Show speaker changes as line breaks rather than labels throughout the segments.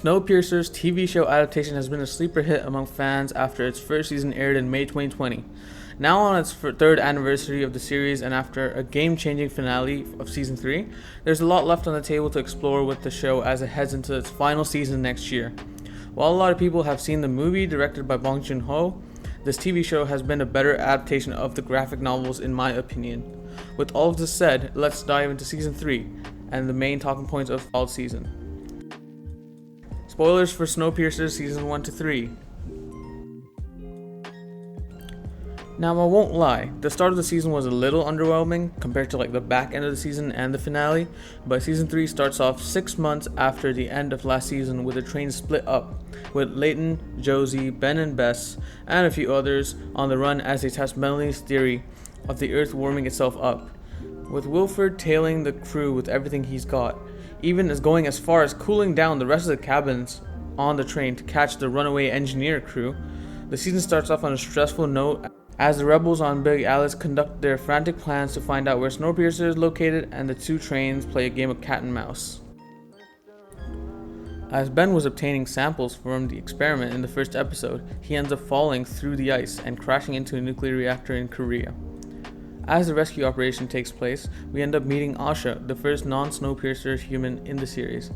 Snowpiercer's TV show adaptation has been a sleeper hit among fans after its first season aired in May 2020. Now on its third anniversary of the series and after a game-changing finale of Season 3, there's a lot left on the table to explore with the show as it heads into its final season next year. While a lot of people have seen the movie directed by Bong Joon-ho, this TV show has been a better adaptation of the graphic novels in my opinion. With all of this said, let's dive into Season 3 and the main talking points of all season. Spoilers for Snowpiercer Season 1 to 3. Now I won't lie, the start of the season was a little underwhelming compared to the back end of the season and the finale, but Season 3 starts off 6 months after the end of last season with the train split up, with Layton, Josie, Ben and Bess, and a few others on the run as they test Melanie's theory of the earth warming itself up, with Wilford tailing the crew with everything he's got, even as going as far as cooling down the rest of the cabins on the train to catch the runaway engineer crew. The season starts off on a stressful note as the rebels on Big Alice conduct their frantic plans to find out where Snowpiercer is located, and the two trains play a game of cat and mouse. As Ben was obtaining samples from the experiment in the first episode, he ends up falling through the ice and crashing into a nuclear reactor in Korea. As the rescue operation takes place, we end up meeting Asha, the first non-Snowpiercer human in the series.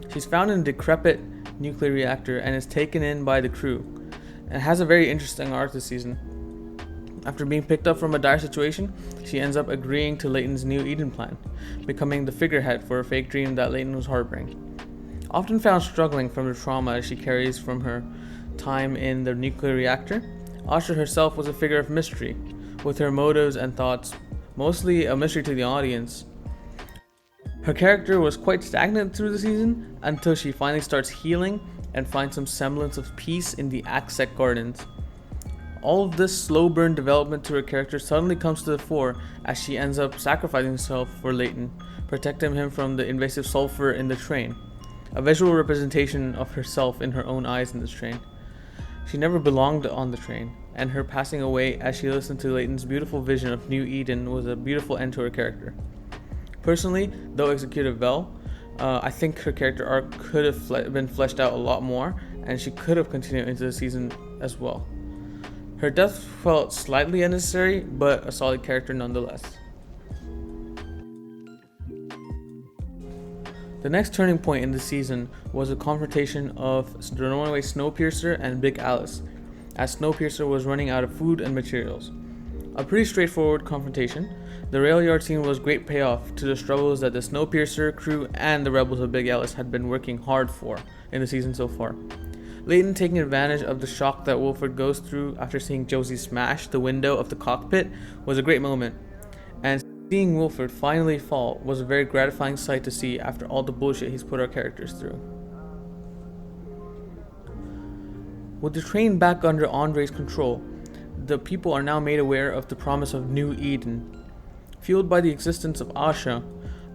She's found in a decrepit nuclear reactor and is taken in by the crew, and has a very interesting arc this season. After being picked up from a dire situation, she ends up agreeing to Layton's new Eden plan, becoming the figurehead for a fake dream that Layton was harboring. Often found struggling from the trauma she carries from her time in the nuclear reactor, Asha herself was a figure of mystery, with her motives and thoughts mostly a mystery to the audience. Her character was quite stagnant through the season until she finally starts healing and finds some semblance of peace in the Axec Gardens. All of this slow burn development to her character suddenly comes to the fore as she ends up sacrificing herself for Layton, protecting him from the invasive sulfur in the train, a visual representation of herself in her own eyes in this train. She never belonged on the train, and her passing away as she listened to Layton's beautiful vision of New Eden was a beautiful end to her character. Personally, though executed well, I think her character arc could have been fleshed out a lot more, and she could have continued into the season as well. Her death felt slightly unnecessary, but a solid character nonetheless. The next turning point in the season was a confrontation of the runaway Snowpiercer and Big Alice, as Snowpiercer was running out of food and materials. A pretty straightforward confrontation. The rail yard scene was great payoff to the struggles that the Snowpiercer crew and the rebels of Big Alice had been working hard for in the season so far. Layton taking advantage of the shock that Wilford goes through after seeing Josie smash the window of the cockpit was a great moment, and seeing Wilford finally fall was a very gratifying sight to see after all the bullshit he's put our characters through. With the train back under Andre's control, the people are now made aware of the promise of New Eden. Fueled by the existence of Asha,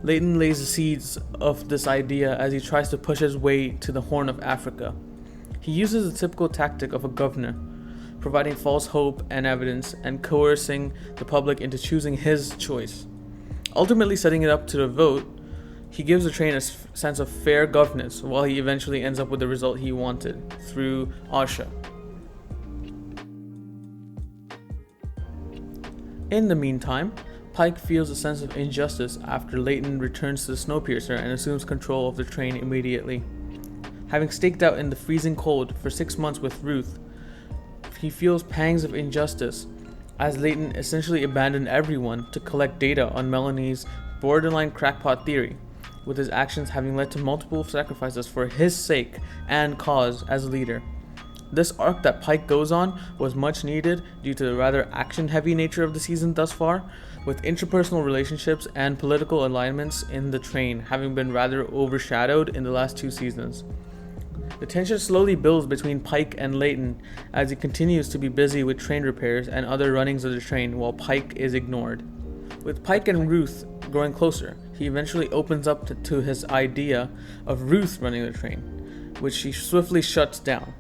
Layton lays the seeds of this idea as he tries to push his way to the Horn of Africa. He uses the typical tactic of a governor, providing false hope and evidence and coercing the public into choosing his choice. Ultimately setting it up to the vote, he gives the train a sense of fair governance while he eventually ends up with the result he wanted through Asha. In the meantime, Pike feels a sense of injustice after Layton returns to the Snowpiercer and assumes control of the train immediately. Having staked out in the freezing cold for 6 months with Ruth, he feels pangs of injustice as Layton essentially abandoned everyone to collect data on Melanie's borderline crackpot theory, with his actions having led to multiple sacrifices for his sake and cause as a leader. This arc that Pike goes on was much needed due to the rather action-heavy nature of the season thus far, with interpersonal relationships and political alignments in the train having been rather overshadowed in the last 2 seasons. The tension slowly builds between Pike and Layton as he continues to be busy with train repairs and other runnings of the train while Pike is ignored. With Pike and Ruth growing closer, he eventually opens up to his idea of Ruth running the train, which she swiftly shuts down.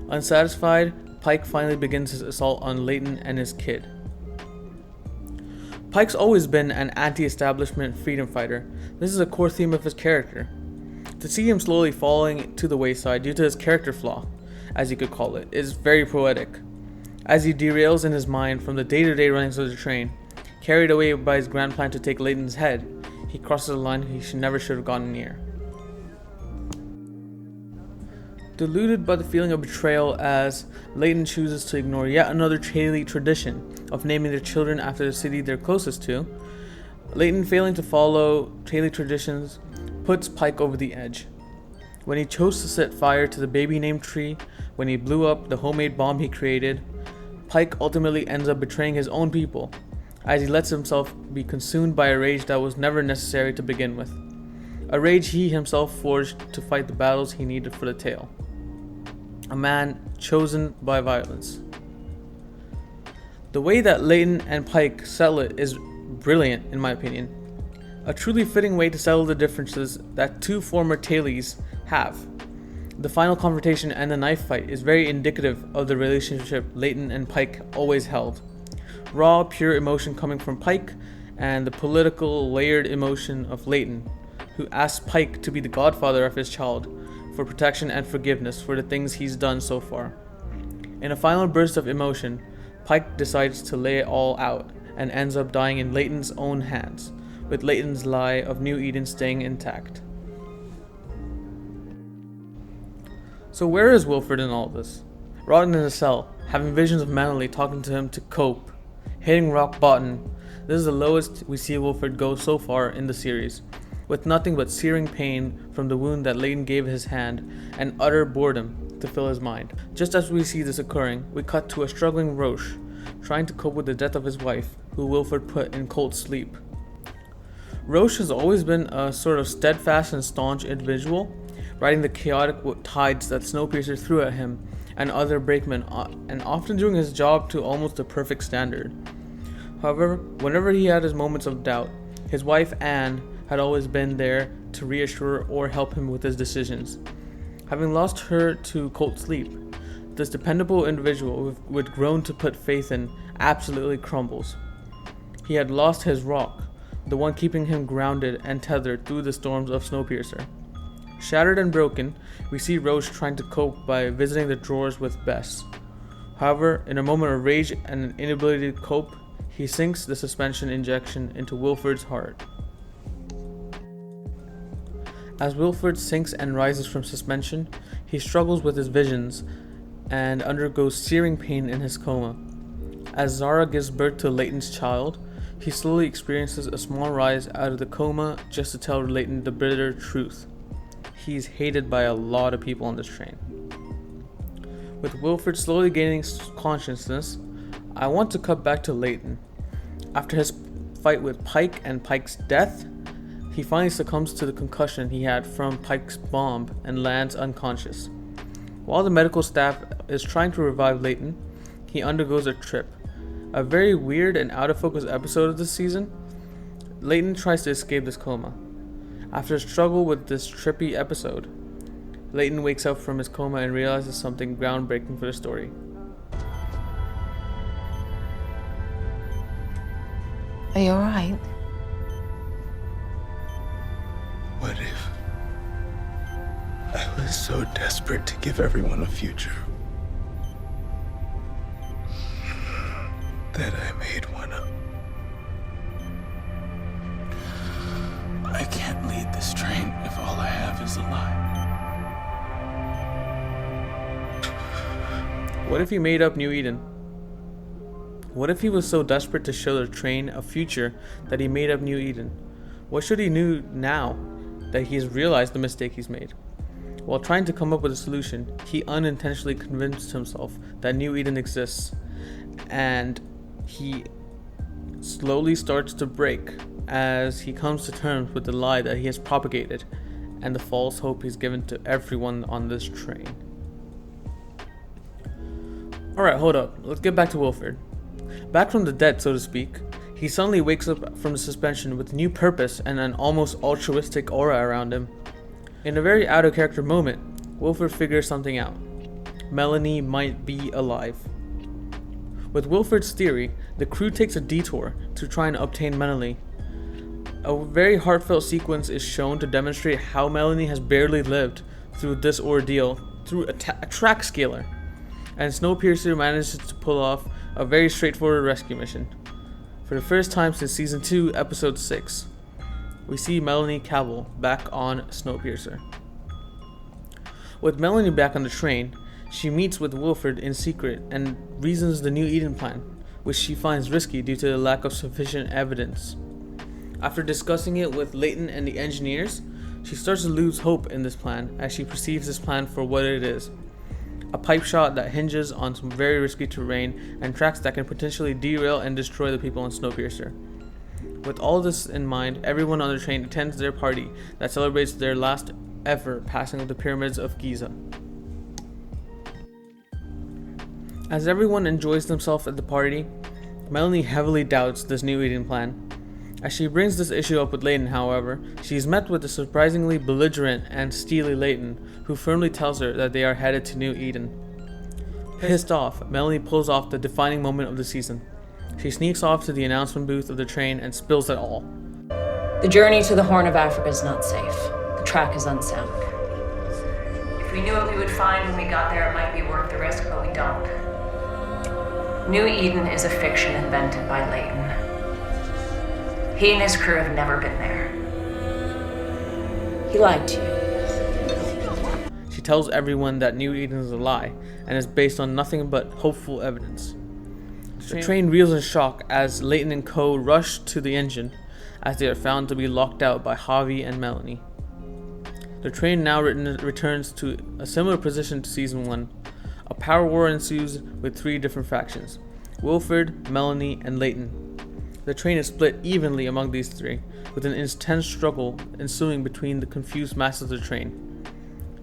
Unsatisfied, Pike finally begins his assault on Layton and his kid. Pike's always been an anti-establishment freedom fighter. This is a core theme of his character. To see him slowly falling to the wayside due to his character flaw, as you could call it, is very poetic. As he derails in his mind from the day-to-day runnings of the train, carried away by his grand plan to take Layton's head, he crosses a line he never should have gotten near. Deluded by the feeling of betrayal as Layton chooses to ignore yet another Cayley tradition of naming their children after the city they're closest to, Layton, failing to follow Cayley traditions, puts Pike over the edge. When he chose to set fire to the baby name tree, when he blew up the homemade bomb he created, Pike ultimately ends up betraying his own people, as he lets himself be consumed by a rage that was never necessary to begin with. A rage he himself forged to fight the battles he needed for the tale. A man chosen by violence. The way that Layton and Pike settle it is brilliant, in my opinion. A truly fitting way to settle the differences that two former Cayleys have. The final confrontation and the knife fight is very indicative of the relationship Layton and Pike always held. Raw, pure emotion coming from Pike, and the political, layered emotion of Layton, who asks Pike to be the godfather of his child, for protection and forgiveness for the things he's done so far. In a final burst of emotion, Pike decides to lay it all out, and ends up dying in Layton's own hands, with Layton's lie of New Eden staying intact. So where is Wilford in all this? Rotten in a cell, having visions of Melanie talking to him to cope, hitting rock bottom. This is the lowest we see Wilford go so far in the series, with nothing but searing pain from the wound that Layton gave his hand, and utter boredom to fill his mind. Just as we see this occurring, we cut to a struggling Roche, trying to cope with the death of his wife, who Wilford put in cold sleep. Roche has always been a sort of steadfast and staunch individual, riding the chaotic tides that Snowpiercer threw at him and other brakemen, and often doing his job to almost a perfect standard. However, whenever he had his moments of doubt, his wife Anne had always been there to reassure or help him with his decisions. Having lost her to cold sleep, this dependable individual we'd grown to put faith in absolutely crumbles. He had lost his rock, the one keeping him grounded and tethered through the storms of Snowpiercer. Shattered and broken, we see Roche trying to cope by visiting the drawers with Bess. However, in a moment of rage and an inability to cope, he sinks the suspension injection into Wilford's heart. As Wilford sinks and rises from suspension, he struggles with his visions and undergoes searing pain in his coma. As Zara gives birth to Layton's child, he slowly experiences a small rise out of the coma just to tell Layton the bitter truth. He's hated by a lot of people on this train. With Wilford slowly gaining consciousness, I want to cut back to Layton. After his fight with Pike and Pike's death, he finally succumbs to the concussion he had from Pike's bomb and lands unconscious. While the medical staff is trying to revive Layton, he undergoes a trip. A very weird and out of focus episode of this season. Layton tries to escape this coma. After a struggle with this trippy episode, Layton wakes up from his coma and realizes something groundbreaking for the story.
Are you alright?
What if I was so desperate to give everyone a future that I made one up? I can't lead this train if all I have is a lie.
What if he made up New Eden? What if he was so desperate to show the train a future that he made up New Eden? What should he do now that he has realized the mistake he's made? While trying to come up with a solution, he unintentionally convinced himself that New Eden exists, and he slowly starts to break as he comes to terms with the lie that he has propagated and the false hope he's given to everyone on this train. Alright, hold up. Let's get back to Wilford. Back from the dead, so to speak, he suddenly wakes up from the suspension with new purpose and an almost altruistic aura around him. In a very out of character moment, Wilford figures something out. Melanie might be alive. With Wilford's theory, the crew takes a detour to try and obtain Melanie. A very heartfelt sequence is shown to demonstrate how Melanie has barely lived through this ordeal through a track scaler, and Snowpiercer manages to pull off a very straightforward rescue mission. For the first time since Season 2, Episode 6, we see Melanie Cavill back on Snowpiercer. With Melanie back on the train, she meets with Wilford in secret and reasons the New Eden plan, which she finds risky due to the lack of sufficient evidence. After discussing it with Layton and the engineers, she starts to lose hope in this plan as she perceives this plan for what it is. A pipe shot that hinges on some very risky terrain and tracks that can potentially derail and destroy the people on Snowpiercer. With all this in mind, everyone on the train attends their party that celebrates their last ever passing of the pyramids of Giza. As everyone enjoys themselves at the party, Melanie heavily doubts this New Eden plan. As she brings this issue up with Layton, however, she is met with a surprisingly belligerent and steely Layton, who firmly tells her that they are headed to New Eden. Pissed off, Melanie pulls off the defining moment of the season. She sneaks off to the announcement booth of the train and spills it all.
The journey to the Horn of Africa is not safe. The track is unsound.
If we knew what we would find when we got there, it might be worth the risk, but we don't. New Eden is a fiction invented by Layton. He and his crew have never been there.
He lied to you.
She tells everyone that New Eden is a lie and is based on nothing but hopeful evidence. The train reels in shock as Layton and co. rush to the engine as they are found to be locked out by Javi and Melanie. The train now returns to a similar position to Season 1. A power war ensues with 3 different factions: Wilford, Melanie, and Layton. The train is split evenly among these 3, with an intense struggle ensuing between the confused masses of the train.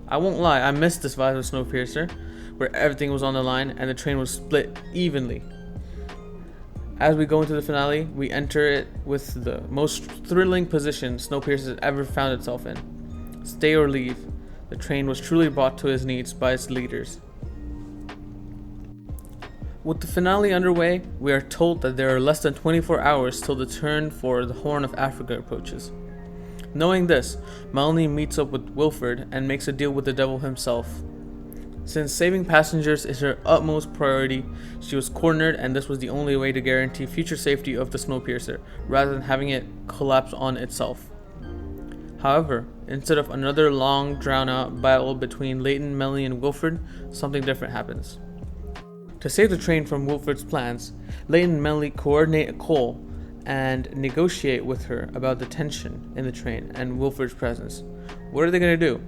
I won't lie, I missed this vibe of Snowpiercer, where everything was on the line and the train was split evenly. As we go into the finale, we enter it with the most thrilling position Snowpiercer has ever found itself in. Stay or leave. The train was truly brought to its knees by its leaders. With the finale underway, we are told that there are less than 24 hours till the turn for the Horn of Africa approaches. Knowing this, Melanie meets up with Wilford and makes a deal with the devil himself. Since saving passengers is her utmost priority, she was cornered, and this was the only way to guarantee future safety of the Snowpiercer, rather than having it collapse on itself. However, instead of another long, drawn-out battle between Layton, Melanie, and Wilford, something different happens. To save the train from Wilford's plans, Layton and Melanie coordinate a call and negotiate with her about the tension in the train and Wilford's presence. What are they going to do?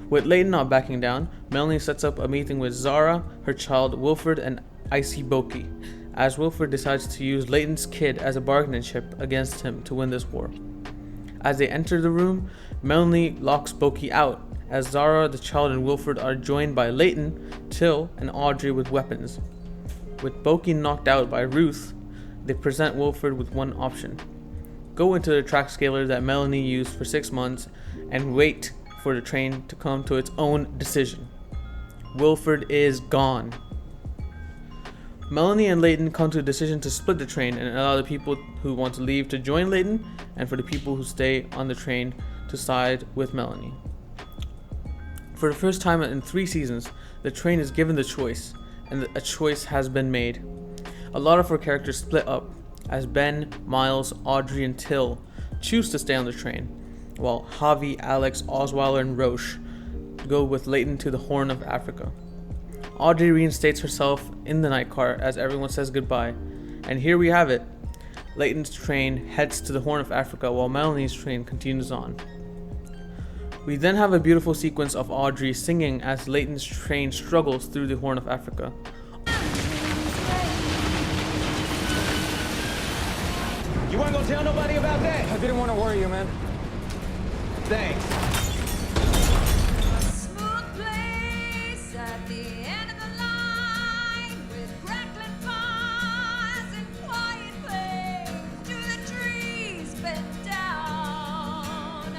With Layton not backing down, Melanie sets up a meeting with Zara, her child Wilford, and Icy Boki, as Wilford decides to use Layton's kid as a bargaining chip against him to win this war. As they enter the room, Melanie locks Boki out, as Zara, the child, and Wilford are joined by Layton, Till, and Audrey with weapons. With Boki knocked out by Ruth, they present Wilford with one option: go into the track scaler that Melanie used for 6 months and wait for the train to come to its own decision. Wilford is gone. Melanie and Layton come to a decision to split the train and allow the people who want to leave to join Layton, and for the people who stay on the train to side with Melanie. For the first time in 3 seasons, the train is given the choice, and a choice has been made. A lot of our characters split up, as Ben, Miles, Audrey, and Till choose to stay on the train, while Javi, Alex, Osweiler, and Roche go with Layton to the Horn of Africa. Audrey reinstates herself in the night car as everyone says goodbye, and here we have it. Layton's train heads to the Horn of Africa while Melanie's train continues on. We then have a beautiful sequence of Audrey singing as Layton's train struggles through the Horn of Africa.
You weren't gonna tell nobody about that?
I didn't want to worry you, man.
Thanks.
Smooth place at the end of the line with crackling fires and quiet flames. Do the trees bend down,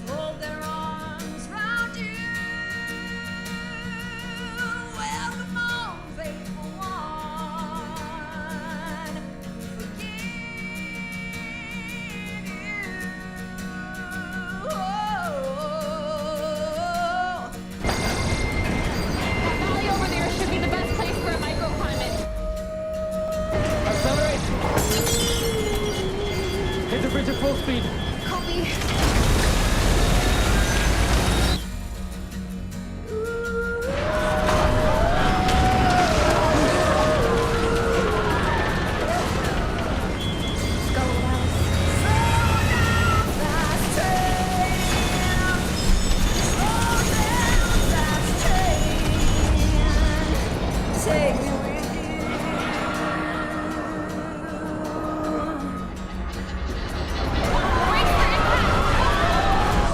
fold their arms round you? Well, come on, faithful one, forgive
Temperature full speed.
Copy. Take me with you.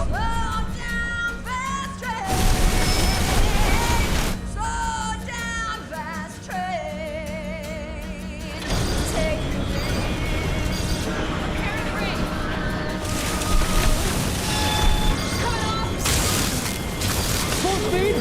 Slow down, fast train. Slow down, fast train. Take me with you. Prepare the ring. Coming off.
Full speed.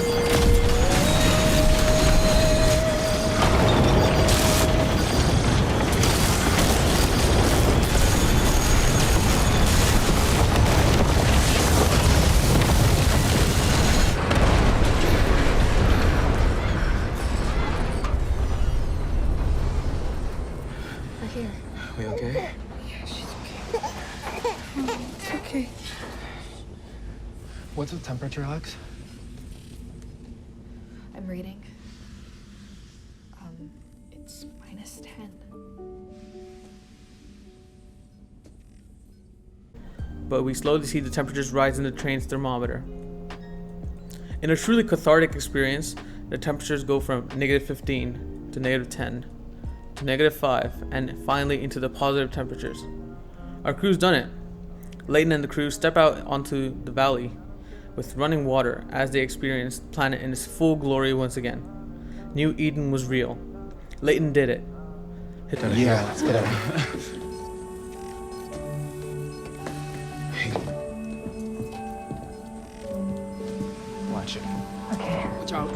We're here.
We okay?
It's okay.
What's the temperature, Alex?
I'm reading. It's -10.
But we slowly see the temperatures rise in the train's thermometer. In a truly cathartic experience, the temperatures go from -15 to -10 to -5 and finally into the positive temperatures. Our crew's done it. Layton and the crew step out onto the valley with running water as they experience the planet in its full glory once again. New Eden was real. Layton did it.
Yeah, let's get out of here. Hey. Watch it. Okay. Watch out.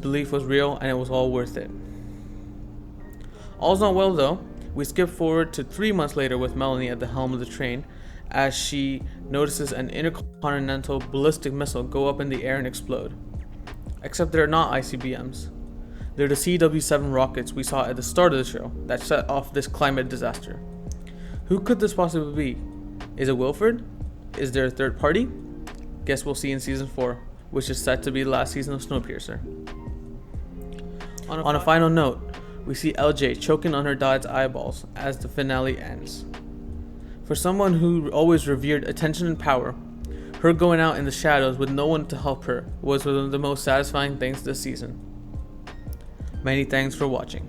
Belief was real and it was all worth it. All's not well though. We skip forward to 3 months later with Melanie at the helm of the train as she notices an intercontinental ballistic missile go up in the air and explode. Except they're not ICBMs. They're the CW-7 rockets we saw at the start of the show that set off this climate disaster. Who could this possibly be? Is it Wilford? Is there a third party? Guess we'll see in season 4, which is set to be the last season of Snowpiercer. On a final note, we see LJ choking on her dad's eyeballs as the finale ends. For someone who always revered attention and power, her going out in the shadows with no one to help her was one of the most satisfying things this season. Many thanks for watching.